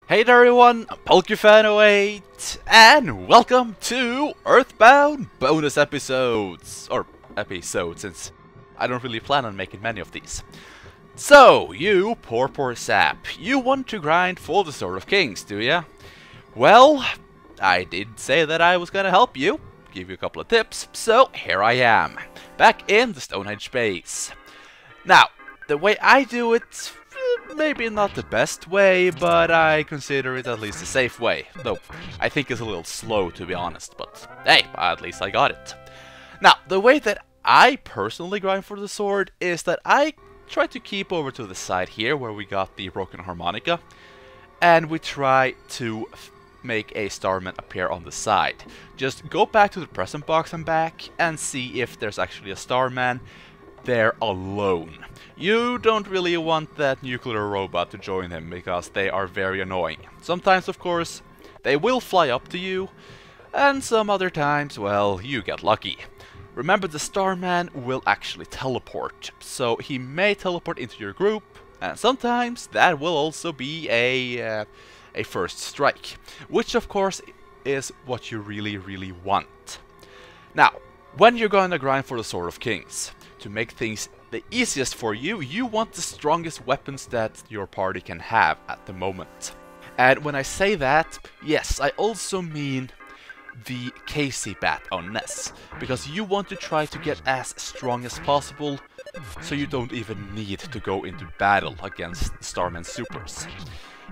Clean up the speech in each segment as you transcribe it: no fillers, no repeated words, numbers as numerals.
Hey there everyone, I'm PokeFan08, and welcome to Earthbound bonus episodes. Or episodes, since I don't really plan on making many of these. So, you poor sap, you want to grind for the Sword of Kings, do ya? Well, I did say that I was gonna help you, give you a couple of tips, so here I am, back in the Stone Age base. Now, the way I do it, maybe not the best way, but I consider it at least a safe way. Though, I think it's a little slow to be honest, but hey, at least I got it. Now, the way that I personally grind for the sword is that I try to keep over to the side here where we got the broken harmonica, and we try to make a Starman appear on the side. Just go back to the present box and back and see if there's actually a Starman there alone. You don't really want that nuclear robot to join him because they are very annoying. Sometimes, of course, they will fly up to you, and some other times, well, you get lucky. Remember, the Starman will actually teleport, so he may teleport into your group, and sometimes that will also be a first strike, which of course is what you really want. Now, when you're gonna grind for the Sword of Kings, to make things the easiest for you, you want the strongest weapons that your party can have at the moment. And when I say that, yes, I also mean the tthat on NES, because you want to try to get as strong as possible, so you don't even need to go into battle against Starman Supers.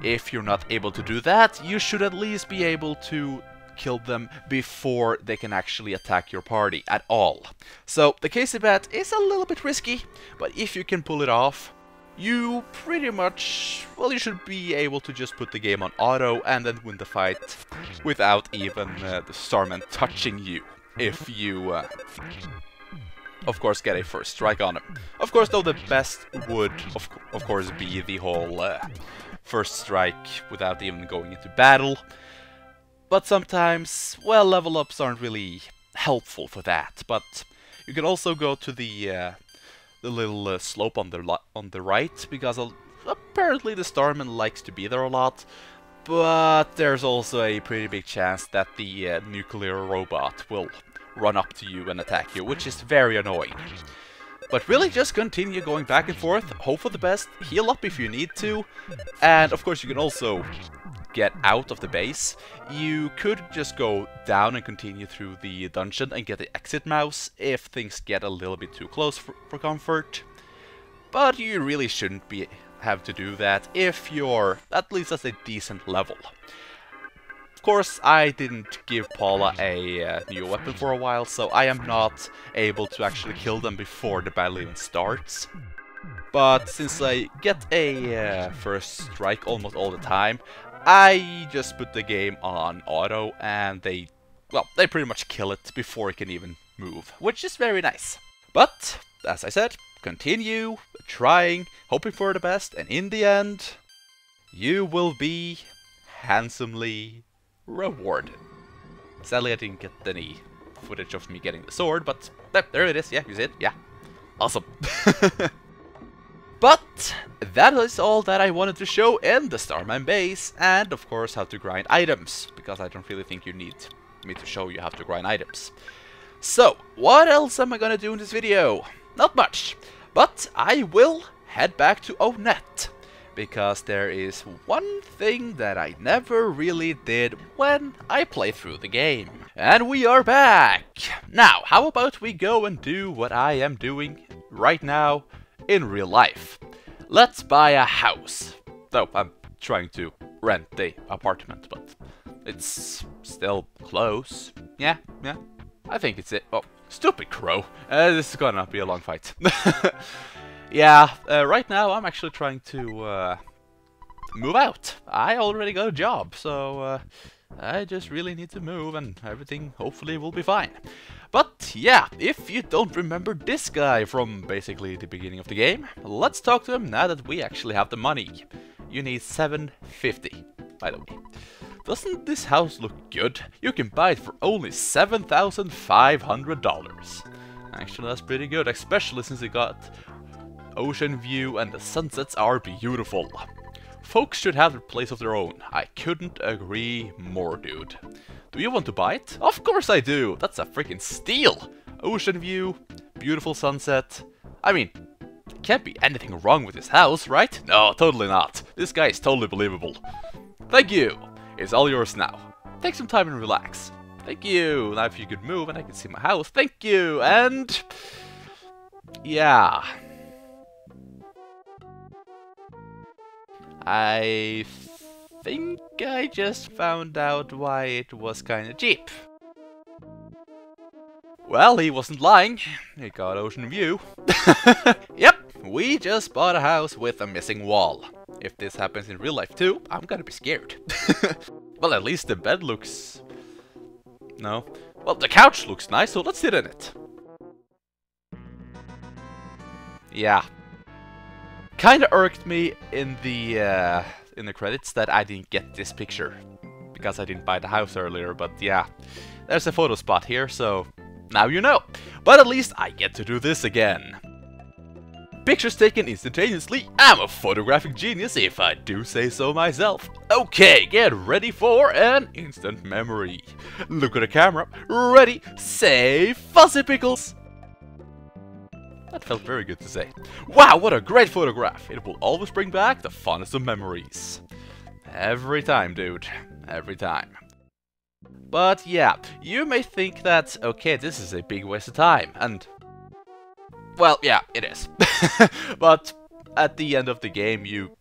If you're not able to do that, you should at least be able to kill them before they can actually attack your party at all. So the tthat is a little bit risky, but if you can pull it off, you pretty much, well, you should be able to just put the game on auto and then win the fight without even the Starman touching you, if you of course get a first strike on him. Of course though, the best would of course be the whole first strike without even going into battle. But sometimes, well, level ups aren't really helpful for that. But you can also go to the little slope on the right, because apparently the Starman likes to be there a lot. But there's also a pretty big chance that the nuclear robot will run up to you and attack you, which is very annoying. But really, just continue going back and forth, hope for the best, heal up if you need to, and of course you can also get out of the base. You could just go down and continue through the dungeon and get the exit mouse if things get a little bit too close for comfort. But you really shouldn't have to do that if you're at least at a decent level. Of course, I didn't give Paula a new weapon for a while, so I am not able to actually kill them before the battle even starts. But since I get a first strike almost all the time, I just put the game on auto and they pretty much kill it before it can even move, which is very nice. But, as I said, continue trying, hoping for the best, and in the end, you will be handsomely rewarded. Sadly, I didn't get any footage of me getting the sword, but there it is. Yeah, you see it? Yeah. Awesome. But that is all that I wanted to show in the Starman base, and of course how to grind items, because I don't really think you need me to show you how to grind items. So, what else am I gonna do in this video? Not much, but I will head back to Onet, because there is one thing that I never really did when I played through the game. And we are back! Now, how about we go and do what I am doing right now in real life. Let's buy a house. Though I'm trying to rent the apartment, but it's still close. Yeah, I think it's it. Oh, stupid crow. This is gonna be a long fight. Yeah, right now I'm actually trying to move out. I already got a job, so I just really need to move and everything hopefully will be fine. But yeah, if you don't remember this guy from basically the beginning of the game, let's talk to him now that we actually have the money. You need $750, by the way. Doesn't this house look good? You can buy it for only $7,500. Actually, that's pretty good, especially since it got ocean view and the sunsets are beautiful. Folks should have a place of their own. I couldn't agree more, dude. Do you want to buy it? Of course I do! That's a freaking steal! Ocean view, beautiful sunset. I mean, there can't be anything wrong with this house, right? No, totally not. This guy is totally believable. Thank you! It's all yours now. Take some time and relax. Thank you! Now if you could move and I can see my house. Thank you! And... yeah. I think I just found out why it was kinda cheap. Well, he wasn't lying. He got ocean view. Yep, we just bought a house with a missing wall. If this happens in real life too, I'm gonna be scared. Well, at least the bed looks... no. Well, the couch looks nice, so let's sit in it. Yeah. Kinda irked me in the credits that I didn't get this picture. Because I didn't buy the house earlier, but yeah. There's a photo spot here, so... now you know. But at least I get to do this again. Pictures taken instantaneously. I'm a photographic genius if I do say so myself. Okay, get ready for an instant memory. Look at the camera. Ready, say Fuzzy Pickles. That felt very good to say. Wow, what a great photograph. It will always bring back the fondest of memories. Every time, dude. Every time. But yeah, you may think that, okay, this is a big waste of time, and... well, yeah, it is. But at the end of the game, you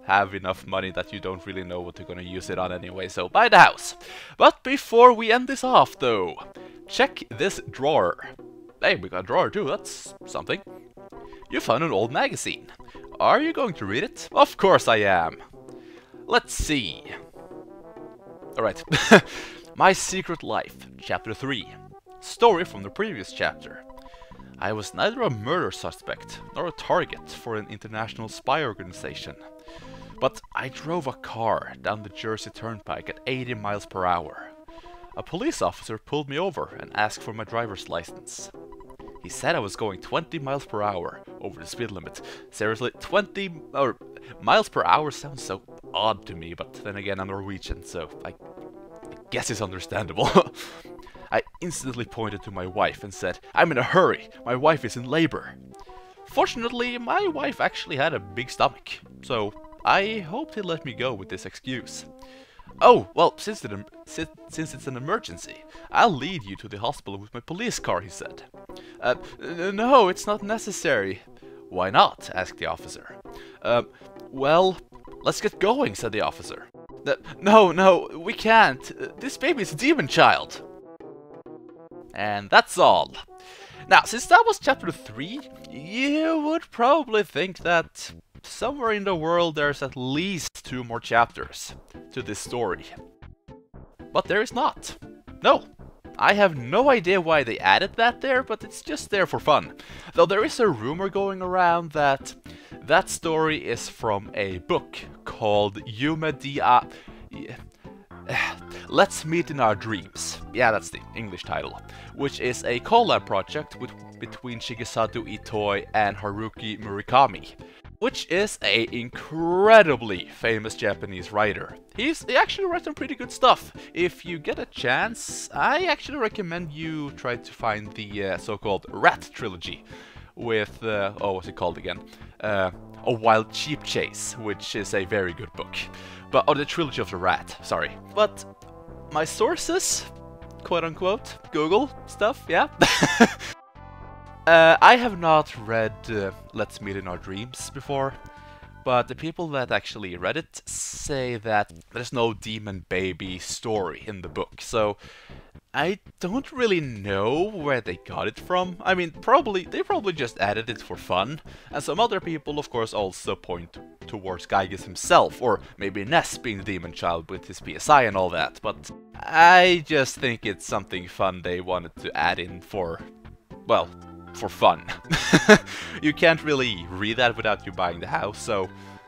have enough money that you don't really know what you're gonna use it on anyway, so buy the house. But before we end this off, though, check this drawer. Hey, we got a drawer too, that's something. You found an old magazine. Are you going to read it? Of course I am. Let's see. Alright. My Secret Life, Chapter 3. Story from the previous chapter. I was neither a murder suspect nor a target for an international spy organization. But I drove a car down the Jersey Turnpike at 80 miles per hour. A police officer pulled me over and asked for my driver's license. He said I was going 20 miles per hour over the speed limit. Seriously, 20 miles per hour sounds so odd to me, but then again I'm Norwegian, so I guess it's understandable. I instantly pointed to my wife and said, I'm in a hurry, my wife is in labor. Fortunately, my wife actually had a big stomach, so I hoped he'd let me go with this excuse. Oh, well, since it's an emergency, I'll lead you to the hospital with my police car, he said. No, it's not necessary. Why not? Asked the officer. Well, let's get going, said the officer. No, we can't. This baby's a demon child. And that's all. Now, since that was chapter 3, you would probably think that somewhere in the world there's at least 2 more chapters to this story. But there is not. No. I have no idea why they added that there, but it's just there for fun. Though there is a rumor going around that that story is from a book called tthat. Let's Meet in Our Dreams. Yeah, that's the English title. Which is a collab project between Shigesato Itoi and Haruki Murakami. Which is a incredibly famous Japanese writer. He actually writes some pretty good stuff. If you get a chance, I actually recommend you try to find the so-called Rat trilogy. With, what's it called again? A Wild Sheep Chase, which is a very good book. But, the Trilogy of the Rat, sorry. But, my sources, quote-unquote, Google stuff, yeah? I have not read Let's Meet in Our Dreams before, but the people that actually read it say that there's no demon baby story in the book, so I don't really know where they got it from. I mean, they probably just added it for fun, and some other people, of course, also point towards Gyges himself, or maybe Ness being the demon child with his PSI and all that, but I just think it's something fun they wanted to add in for, well, for fun. You can't really read that without you buying the house, so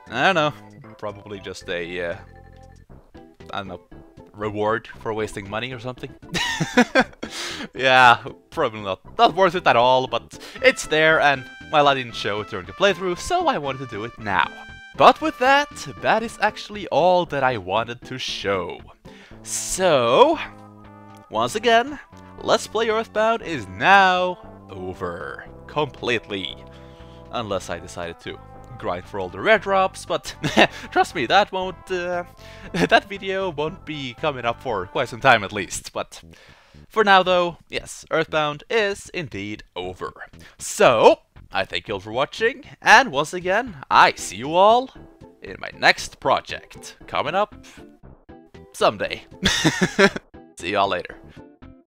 I don't know, probably just a, I don't know, reward for wasting money or something. Yeah, probably not worth it at all, but it's there, and well, I didn't show it during the playthrough, so I wanted to do it now. But with that, that is actually all that I wanted to show. So, once again, Let's Play Earthbound is now over. Completely. Unless I decided to grind for all the rare drops, but trust me, that won't, that video won't be coming up for quite some time at least. But for now though, yes, Earthbound is indeed over. So, I thank you all for watching, and once again, I see you all in my next project, coming up someday. See y'all later.